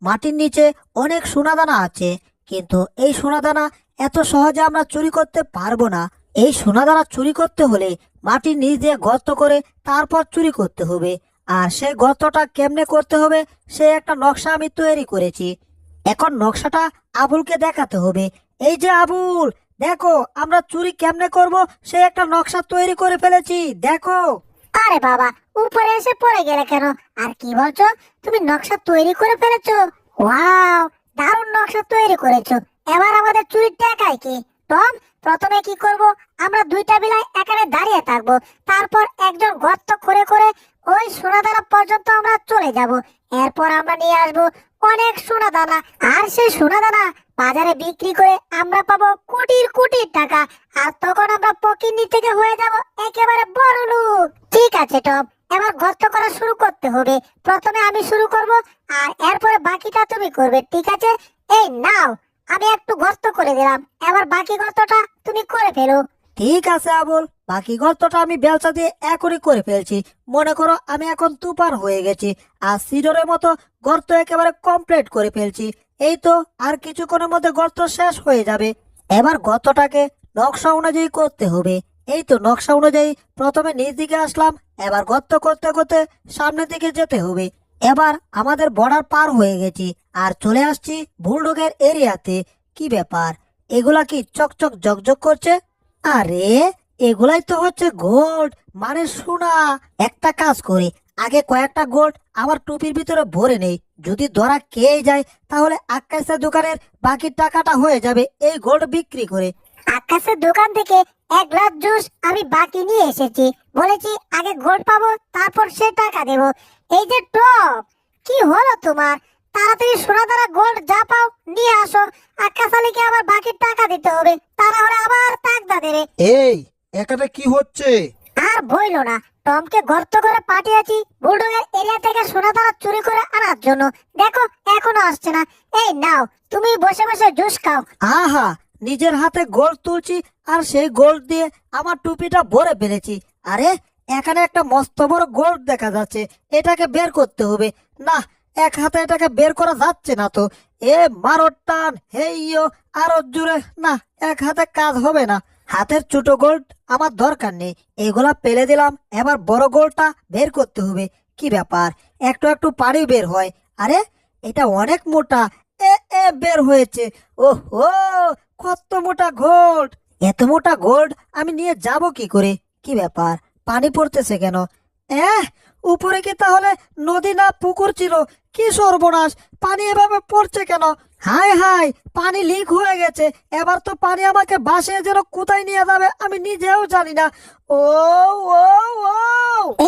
মাটির নিচে অনেক সোনাদানা আছে, কিন্তু এই সোনাদানা এত সহজে আমরা চুরি করতে পারবো না। এই সোনাদানা চুরি করতে হলে মাটির নিচ দিয়ে গর্ত করে তারপর চুরি করতে হবে। আর সেই গর্তটা কেমনে করতে হবে সে একটা নকশা আমি তৈরি করেছি। এখন নকশাটা আবুলকে দেখাতে হবে। এই যে আবুল, দেখো আমরা চুরি কেমনে করব সে একটা নকশা তৈরি করে ফেলেছি, দেখো। আরে বাবা, উপরে এসে পড়ে গেলে কেন? আর কি বলছো, তুমি নকশা তৈরি করে ফেলেছো? ওয়াও, দারুণ নকশা তৈরি করেছো। এবার আমাদের চুরির টাকায় কি? টম, প্রথমে কি করব? আমরা দুইটা বিলাই এখানে দাঁড়িয়ে থাকবো, তারপর একজন গর্ত করে করে ওই সোনাদানা পর্যন্ত আমরা চলে যাব। এরপর আমরা নিয়ে আসবো অনেক সোনাদানা, আর সেই সোনাদানা বাজারে বিক্রি করে আমরা পাবো কোটির কোটির টাকা। আর তখন আমরা পকিন্নি থেকে হয়ে যাব একেবারে বড় লোক। ঠিক আছে টম, এবার গর্ত করা শুরু করতে হবে। প্রথমে আমি শুরু করব, আর এরপরে বাকিটা তুমি করবে, ঠিক আছে? এই নাও, আমি একটু গর্ত করে দিলাম, এবার বাকি গর্তটা তুমি করে ফেলো। ঠিক আছে আবুল, বাকি গর্তটা আমি বেলচা দিয়ে এখনই করে ফেলছি। মনে করো আমি এখন তুফান হয়ে গেছি, আর সিডরের মতো গর্ত একেবারে কমপ্লিট করে ফেলছি। এই তো আর কিছুক্ষণের মধ্যে গর্ত শেষ হয়ে যাবে। এবার গর্তটাকে নকশা অনুযায়ী করতে হবে। এই তো নকশা অনুযায়ী প্রথমে নিচ দিকে আসলাম, এবার গর্ত করতে করতে সামনের দিকে যেতে হবে। এবার আমাদের বর্ডার পার হয়ে গেছি আর চলে আসছি বুলডগের এরিয়াতে। কি ব্যাপার, এগুলা কি চকচক জকজক করছে? আরে এগুলাই তো হচ্ছে গোল্ড, মানে সোনা। একটা কাজ করি, আগে কয়েকটা গোল্ড আমার টুপির ভিতরে ভরে নেই। যদি ধরা খেয়ে যায় তাহলে আকাশের দোকানের বাকি টাকাটা হয়ে যাবে এই গোল্ড বিক্রি করে। আকাশের দোকান থেকে এক গ্লাস জুস আমি বাকি নিয়ে এসেছি। বলেছি আগে গোল্ড পাবো, তারপর সে টাকা দেবো। এই যে টপ, কি হলো তোমার? তাড়াতাড়ি সোনা দ্বারা গোল্ড যা পাও নিয়ে আসো। আকাশ আলীকে আবার বাকি টাকা দিতে হবে, তা না হলে আবার তাকদা দেবে। এই, এখানে কি হচ্ছে? আর বইলো না, টমকে গর্ত করে পাঠিয়েছি বুলডগের এরিয়া থেকে সোনা দ্বারা চুরি করে আনার জন্য। দেখো এখনো আসছে না। এই নাও, তুমি বসে বসে জুস খাও। আহা, নিজের হাতে গোল্ড তুলছি আর সেই গোল্ড দিয়ে আমার টুপিটা ভরে ফেলেছি। আরে এখানে একটা মস্ত বড় গোল্ড দেখা যাচ্ছে, এটাকে বের করতে হবে। না, এক হাতে এটাকে বের করা যাচ্ছে না তো। এ মারো টান, হেইয়ো, আরো জুড়ে। না, এক হাতে কাজ হবে না। হাতের ছোট গোল্ড আমার দরকার নেই, এগুলা ফেলে দিলাম। এবার বড় গোল্ডটা বের করতে হবে। কি ব্যাপার, একটু একটু পানি বের হয়। আরে এটা অনেক মোটা। এ এ বের হয়েছে। ওহো, কত মোটা গোল্ড! এত মোটা গোল্ড আমি নিয়ে যাব কি করে? কি ব্যাপার, পানি পড়তেছে কেন? উপরে কি তাহলে নদী না পুকুর ছিল? কি সর্বনাশ, পানি এভাবে পড়ছে কেন? হায় হায়, পানি লিক হয়ে গেছে। এবার তো পানি আমাকে ভাসিয়ে যেন কোথায় নিয়ে যাবে আমি নিজেও জানি না। ও ও ও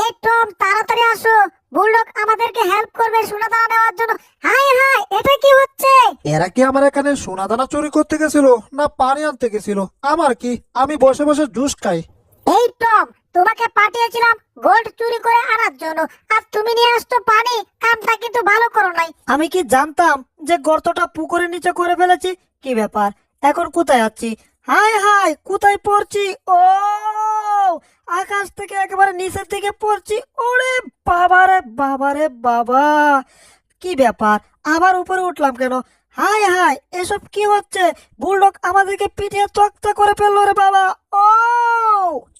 এই টম, তাড়াতাড়ি আসো, বুলডগ আমাদেরকে হেল্প করবে সোনা দানা নেওয়ার জন্য। হাই হাই, এটা কি হচ্ছে? এরা কি আমার এখানে সোনা দানা চুরি করতে গেছিল না পানি আনতে গেছিল? আমার কি, আমি বসে বসে জুস খাই। এই টম, তোমাকে পাঠিয়েছিলাম গোল্ড চুরি করে আনার জন্য, আর তুমি নিয়ে আসছো পানি। কামটা কিন্তু ভালো করো নাই। আমি কি জানতাম যে গর্তটা পুকুরের নিচে করে ফেলেছি? কি ব্যাপার, এখন কোথায় যাচ্ছি? হায় হায়, কোথায় পড়ছি? ও, আকাশ থেকে একেবারে নিচের দিকে পড়ছি। ওরে বাবারে বাবারে বাবা, কি ব্যাপার, আবার উপরে উঠলাম কেন? হায় হায়, এসব কি হচ্ছে? বুলডগ আমাদেরকে পিটিয়ে তক্তা করে ফেললো রে বাবা। ও,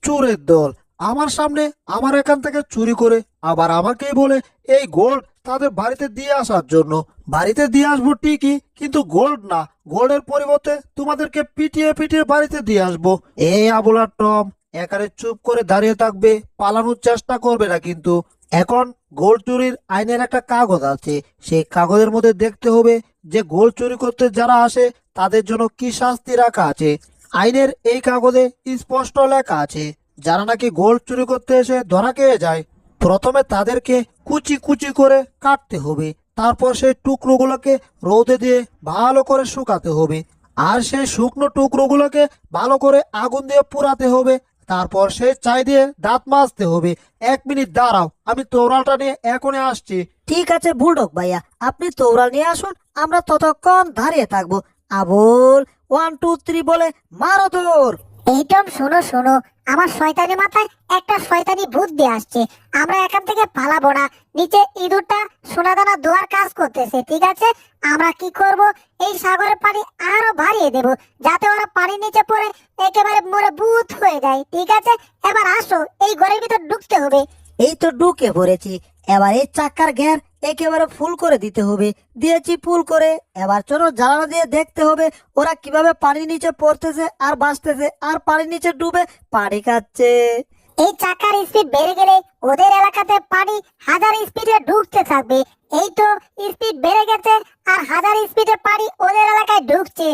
চোরের দল আমার সামনে আমার এখান থেকে চুরি করে আবার আমাকেই বলে এই গোল্ড তাদের বাড়িতে দিয়ে আসার জন্য। বাড়িতে দিয়ে আসবো ঠিকই, কিন্তু গোল্ড না, গোল্ডের পরিবর্তে তোমাদেরকে পিটিয়ে পিটিয়ে বাড়িতে দিয়ে আসবো। এই আবুলার টম, এখানে চুপ করে দাঁড়িয়ে থাকবে, পালানোর চেষ্টা করবে না কিন্তু। এখন গোল্ড চুরির আইনের একটা কাগজ আছে, সেই কাগজের মধ্যে দেখতে হবে যে গোল্ড চুরি করতে যারা আসে তাদের জন্য কি শাস্তি রাখা আছে। আইনের এই কাগজে স্পষ্ট লেখা আছে, যারা নাকি গোল্ড চুরি করতে এসে ধরা খেয়ে যায়, প্রথমে তাদেরকে কুচি কুচি করে কাটতে হবে, তারপর সেই টুকরোগুলোকে রোদে দিয়ে ভালো করে শুকাতে হবে, আর সেই শুকনো টুকরোগুলোকে ভালো করে আগুন দিয়ে পুড়াতে হবে, তারপর সেই ছাই দিয়ে দাঁত মাজতে হবে। 1 মিনিট দাঁড়াও, আমি তৌরালটা নিয়ে এখনই আসছি। ঠিক আছে বুলডগ ভাইয়া, আপনি তৌরাল নিয়ে আসুন, আমরা ততক্ষণ দাঁড়িয়ে থাকবো। আবুল, 1 2 3 বলে মারো দৌড়। এই টম, শোনো শোনো, আমার শয়তানি মাথায় একটা শয়তানি বুদ্ধি আসছে। আমরা এখান থেকে পালাবো না, নিচে ইঁদুরটা সোনাদানা ধোয়ার কাজ করতেছে, ঠিক আছে? আমরা কি করব, এই সাগরের পানি আরো বাড়িয়ে দেব, যাতে ওরা পানির নিচে পড়ে একেবারে মরে ভূত হয়ে যায়, ঠিক আছে? এবার আসো, এই ঘরের ভিতর ঢুকতে হবে। এই তো ঢুকে পড়েছি। এবার এই চাকার ঘের একেবারে ফুল করে দিতে হবে। দিয়েছি ফুল করে। এবার চলো জানালা দিয়ে দেখতে হবে ওরা কিভাবে পানির নিচে পড়তেছে আর বাঁচতেছে আর পানির নিচে ডুবে পানি খাচ্ছে। এই চাকার স্পিড বেড়ে গেলে ওদের এলাকাতে পানি 1000 স্পিডে ঢুকতে থাকবে। এই তো স্পিড বেড়ে গেছে, আর 1000 স্পিডে পানি ওদের এলাকায় ঢুকছে।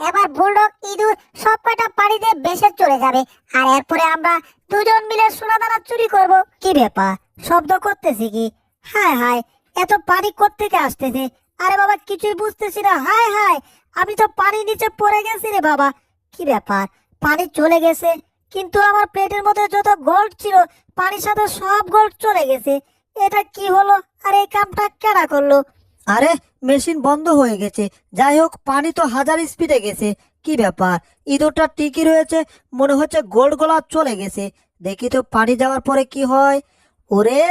এবার বুলডগ ইঁদুর সব কয়টা পানিতে ভেসে চলে যাবে, আর এরপরে আমরা দুজন মিলে সোনাদানা চুরি করব। কি ব্যাপার, শব্দ করতেছি কি? হায় হায়, এত পানি কোত্থেকে আসতেছে? আরে বাবা, কিছুই বুঝতেছি না। হায় হায়, আমি তো পানির নিচে পড়ে গেছি রে বাবা। কি ব্যাপার, পানি চলে গেছে, কিন্তু আমার প্লেটের মধ্যে যত গোল্ড ছিল পানির সাথে সব গোল্ড চলে গেছে। এটা কি হলো? আর এই কামটা কেডা করলো? আরে মেশিন বন্ধ হয়ে গেছে। যাই হোক, পানি তো 1000 স্পিডে গেছে। কি ব্যাপার, ইঁদুরটা টিকি রয়েছে, মনে হচ্ছে গোল্ড গোলা চলে গেছে। দেখি তো পানি যাওয়ার পরে কি হয়। ওরে,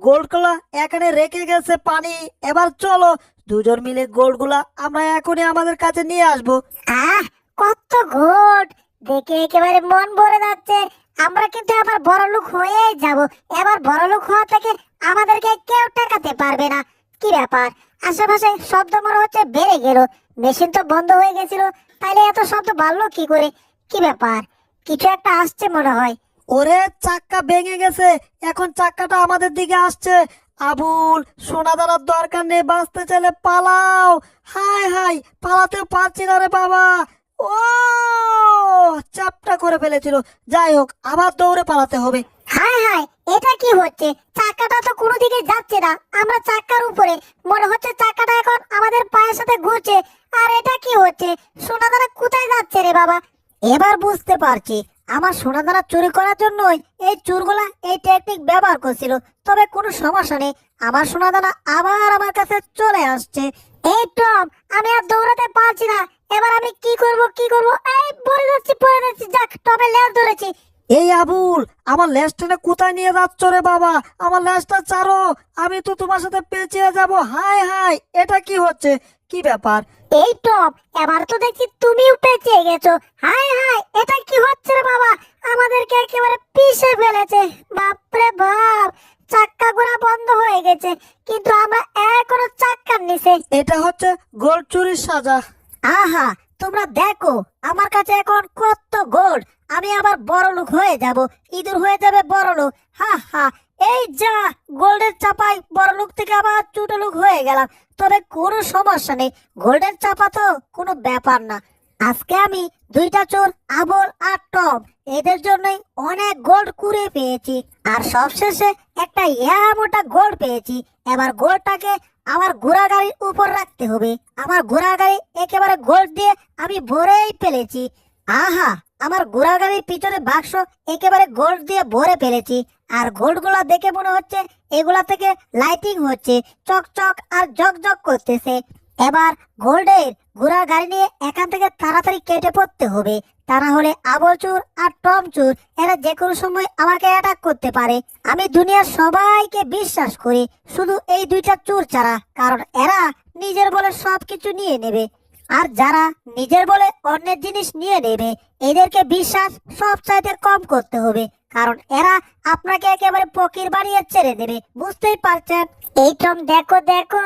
গোল্ড গোলা এখানে রেখে গেছে পানি। এবার চলো দুজন মিলে গোল্ড গুলা আমরা এখনই আমাদের কাছে নিয়ে আসবো। কত গোল্ড, দেখে একেবারে মন ভরে যাচ্ছে। আমরা কিন্তু আবার বড়লোক হয়েই যাব। এবার বড়লোক হওয়া থেকে আমাদেরকে কেউ ঠেকাতে পারবে না। কি ব্যাপার, আশেপাশে শব্দ মনে হচ্ছে বেড়ে গেল। মেশিন তো বন্ধ হয়ে গেছিল, তাইলে এত শব্দ বাড়লো কি করে? কি ব্যাপার, কিছু একটা আসছে মনে হয়। ওরে, চাক্কা ভেঙে গেছে, এখন চাক্কাটা আমাদের দিকে আসছে। আবুল, সোনা দানার দরকার নেই, বাঁচতে চাইলে পালাও। হাই হাই, পালাতে পারছি না রে বাবা। ও, চাপটা করে ফেলেছিল। যাই হোক, আবার দৌড়ে পালাতে হবে। হায় হায়, এটা কি হচ্ছে? চাকাটা তো কোনো দিকে যাচ্ছে না। আমরা চাকার উপরে, মনে হচ্ছে চাকাটা এখন আমাদের পায়ের সাথে ঘুরছে। আর এটা কি হচ্ছে? সোনাদানা কোথায় যাচ্ছে রে বাবা? এবার বুঝতে পারছি, আমার সোনাদানা চুরি করার জন্যই এই চোরগুলা এই টেকনিক ব্যবহার করছিল। তবে কোনো সমস্যা নেই, আমার সোনাদানা আবার আমার কাছে চলে আসছে। এই টম, আমি আর দৌড়াতে পারছি না। এবার আমি কি করব? এই পড়ে যাচ্ছি। যাক, টমে লেজ ধরেছি। এই আবুল, আমার ল্যাসটা কোথায় নিয়ে যাচ্ছ রে বাবা? আমার ল্যাসটা ছাড়ো, আমি তো তোমার সাথে পেঁচিয়ে যাব। হাই হাই, এটা কি হচ্ছে? কি ব্যাপার? এই টম, এবার তো দেখছি তুমিও পেঁচিয়ে গেছো। হাই হাই, এটা কি হচ্ছে রে বাবা? আমাদেরকে একেবারে পিষে ফেলেছে। বাপরে বাপ, চাক্কা ঘোরা বন্ধ হয়ে গেছে, কিন্তু আমরা এখনো চাক্কার নিচে। এটা হচ্ছে গোল্ড চুরির সাজা। আহা, তোমরা দেখো আমার কাছে এখন কত গোল্ড। আমি আবার বড়লোক হয়ে যাব, ইঁদুর হয়ে যাবে বড়লোক। হা হা, এই যা, গোল্ডের চাপাই বড়লোক থেকে আবার ছোট লোক হয়ে গেলাম। তবে কোনো সমস্যা নেই, গোল্ডের চাপা তো কোনো ব্যাপার না। আজকে আমি দুইটা চোর, আবুল আর টম, এদের জন্যই অনেক গোল্ড কুড়িয়ে পেয়েছি। আর সবশেষে একটা মোটা গোল্ড পেয়েছি। এবার গোল্ডটাকে আমার ঘোড়া গাড়ির উপর রাখতে হবে। আমার ঘোড়া গাড়ি একেবারে গোল্ড দিয়ে আমি ভরেই ফেলেছি। আহা, আমার ঘোড়া গাড়ির পিছনে বাক্স একেবারে গোল্ড দিয়ে ভরে ফেলেছি। আর গোল্ড গুলা দেখে মনে হচ্ছে এগুলা থেকে লাইটিং হচ্ছে, চকচক আর জকজক করতেছে। এবার গোল্ডের ঘোড়া গাড়ি নিয়ে এখান থেকে তাড়াতাড়ি কেটে পড়তে হবে। তা না হলে আবল চোর আর টম চোর এরা যে কোনো সময় আমাকে অ্যাটাক করতে পারে। আমি দুনিয়ার সবাইকে বিশ্বাস করি, শুধু এই দুইটা চোর ছাড়া, কারণ এরা নিজের বলে সবকিছু নিয়ে নেবে। আর যারা নিজের বলে অন্যের জিনিস নিয়ে নেবে, এদেরকে বিশ্বাস সব চাইতে কম করতে হবে, কারণ এরা আপনাকে একেবারে ফকির বানিয়ে ছেড়ে দেবে। বুঝতেই পারছেন? এই টম, দেখো দেখো,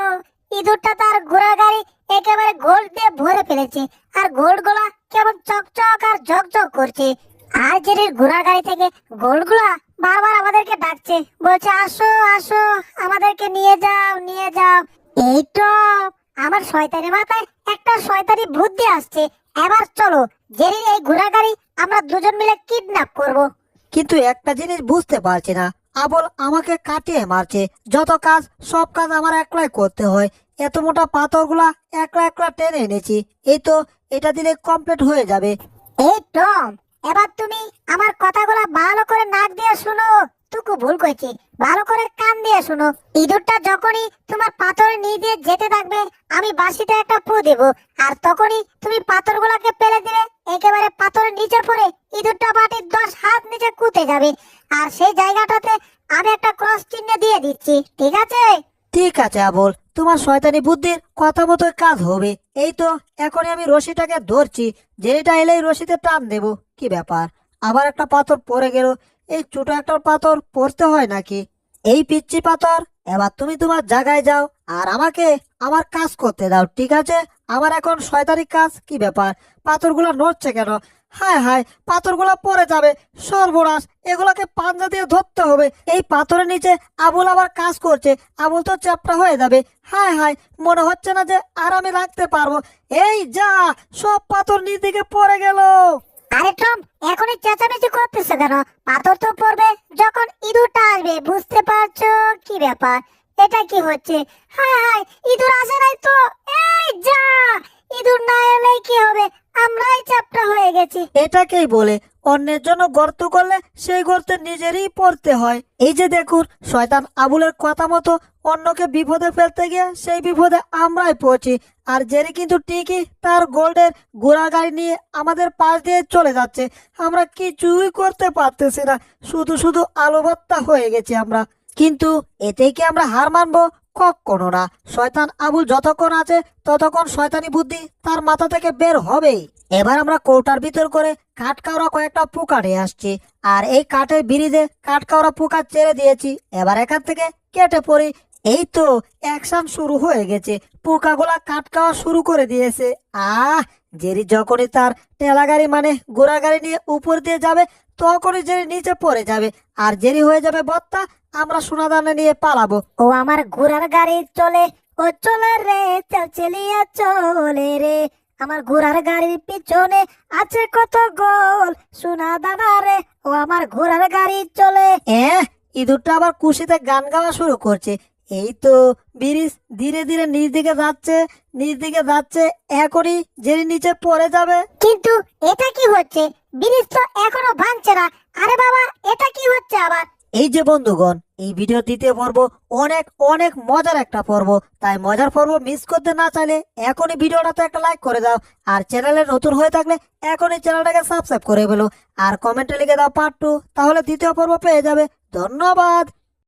ইঁদুরটা তার ঘোড়া গাড়ি একেবারে গোল্ড দিয়ে ভরে ফেলেছে। আর গোল্ড গুলা কেমন চকচক আর ঝকঝক করছে। আর জেরির ঘোড়া গাড়ি থেকে গোল্ড গুলা বারবার আমাদেরকে ডাকছে, বলছে আসো আসো, আমাদেরকে নিয়ে যাও নিয়ে যাও। এই তো আমার শয়তানি মাথায় একটা শয়তানি বুদ্ধি আসছে। এবার চলো জেরির এই ঘোড়া গাড়ি আমরা দুজন মিলে কিডন্যাপ করব। কিন্তু একটা জিনিস বুঝতে পারছি না, আবল আমাকে কাটিয়ে মারছে। যত কাজ সব কাজ আমার একলাই করতে হয়। এত মোটা পাথরগুলা একলা একলা টেনে এনেছি। এই তো, এটা দিলে কমপ্লিট হয়ে যাবে। এই টম, এবার তুমি আমার কথাগুলো ভালো করে নাক দিয়ে শুনো। টুকু ভুল করেছি, ভালো করে কান দিয়ে শুনো। ইঁদুরটা যখনই তোমার পাথর নিয়ে দিয়ে যেতে থাকবে, আমি বাঁশিতে একটা ফু দেব, আর তখনই তুমি পাথরগুলোকে ফেলে দিবে, একেবারে পাথরের নিচে পড়ে ইঁদুরটা মাটির 10 হাত নিচে কুঁতে যাবে। আর সেই জায়গাটাতে আমি একটা ক্রস চিহ্ন দিয়ে দিচ্ছি, ঠিক আছে? ঠিক আছে আবুল, তোমার শয়তানি বুদ্ধির কথা মতো কাজ হবে। এই তো এখনই আমি রশিটাকে ধরছি, যেটা এলেই রশিতে টান দেব। কি ব্যাপার, আবার একটা পাথর পড়ে গেল। এই ছোট একটা পাথর পড়তে হয় নাকি? এই পিচ্ছি পাথর, এবার তুমি তোমার জায়গায় যাও আর আমাকে আমার কাজ করতে দাও, ঠিক আছে? আমার এখন শয়তানি কাজ। কি ব্যাপার, পাথরগুলো নড়ছে কেন? হায় হায়, পাথরগুলো পড়ে যাবে, সর্বনাশ! এগুলোকে পাঞ্জা দিয়ে ধরতে হবে। এই পাথরের নিচে আবুল আবার কাজ করছে, আবুল তো চ্যাপ্টা হয়ে যাবে। হায় হায়, মনে হচ্ছে না যে আর আমি রাখতে পারবো। এই যা, সব পাথর নিচ দিকে পড়ে গেল। আরে টম, এখনই চেঁচামেচি করতেছে কেন? পাথর তো পড়বে যখন ইঁদুরটা আসবে, বুঝতে পারছো? কি ব্যাপার, এটা কি হচ্ছে? হায় হায়, ইঁদুর আসে নাই তো। এই যা, ইঁদুর না এলে কি হবে, আমরাই চ্যাপ্টা হয়ে গেছি। এটাকেই বলে অন্যের জন্য গর্ত করলে সেই গর্তে নিজেরই পড়তে হয়। এই যে দেখুন, শয়তান আবুলের কথা মতো অন্যকে বিপদে ফেলতে গিয়ে সেই বিপদে আমরাই পড়ছি। আর জেরি কিন্তু ঠিকই তার গোল্ডের ঘোড়া গাড়ি নিয়ে আমাদের পাশ দিয়ে চলে যাচ্ছে। আমরা কিছুই করতে পারতেছি না, শুধু শুধু আলু ভর্তা হয়ে গেছি আমরা। কিন্তু এতে কি আমরা হার মানবো? কখনো না। শয়তান আবুল যতক্ষণ আছে ততক্ষণ শয়তানি বুদ্ধি তার মাথা থেকে বের হবেই। এবার আমরা কৌটার ভিতর করে কাঠকাওড়া কয়েকটা পোকা নিয়ে আসছি, আর এই কাঠের ব্রিজে কাঠকাওড়া পোকা ছেড়ে দিয়েছি। এবার এখান থেকে কেটে পড়ি। এই তো অ্যাকশন শুরু হয়ে গেছে, পোকাগুলা কাঠ খাওয়া শুরু করে দিয়েছে। জেরি যখনই তার ঠেলা গাড়ি মানে ঘোড়া গাড়ি নিয়ে উপর দিয়ে যাবে, তখনই জেরি নিচে পড়ে যাবে আর জেরি হয়ে যাবে বত্তা। আমরা সোনাদানা নিয়ে পালাবো। ও আমার ঘোড়ার গাড়ি চলে, ও চলে রে, চালিয়া চলে রে। আমার ঘোড়ার গাড়ির পিছনে আছে কত গোল, সোনা দানা রে। ও আমার ঘোড়ার গাড়ি চলে। ইঁদুরটা আবার খুশিতে গান গাওয়া শুরু করছে। এই তো ব্রিজ ধীরে ধীরে নিচ দিকে যাচ্ছে, নিচ দিকে যাচ্ছে। এখনই জেরি নিচে পড়ে যাবে। কিন্তু এটা কি হচ্ছে? ব্রিজ তো এখনো ভাঙছে না। আরে বাবা, এটা কি হচ্ছে আবার? এই যে বন্ধুগণ, এই ভিডিও দ্বিতীয় পর্ব অনেক অনেক মজার একটা পর্ব। তাই মজার পর্ব মিস করতে না চাইলে এখনই ভিডিওটাতে একটা লাইক করে দাও। আর চ্যানেলে নতুন হয়ে থাকলে এখনই চ্যানেলটাকে সাবস্ক্রাইব করে ফেলো। আর কমেন্টে লিখে দাও পার্ট 2, তাহলে দ্বিতীয় পর্ব পেয়ে যাবে। ধন্যবাদ।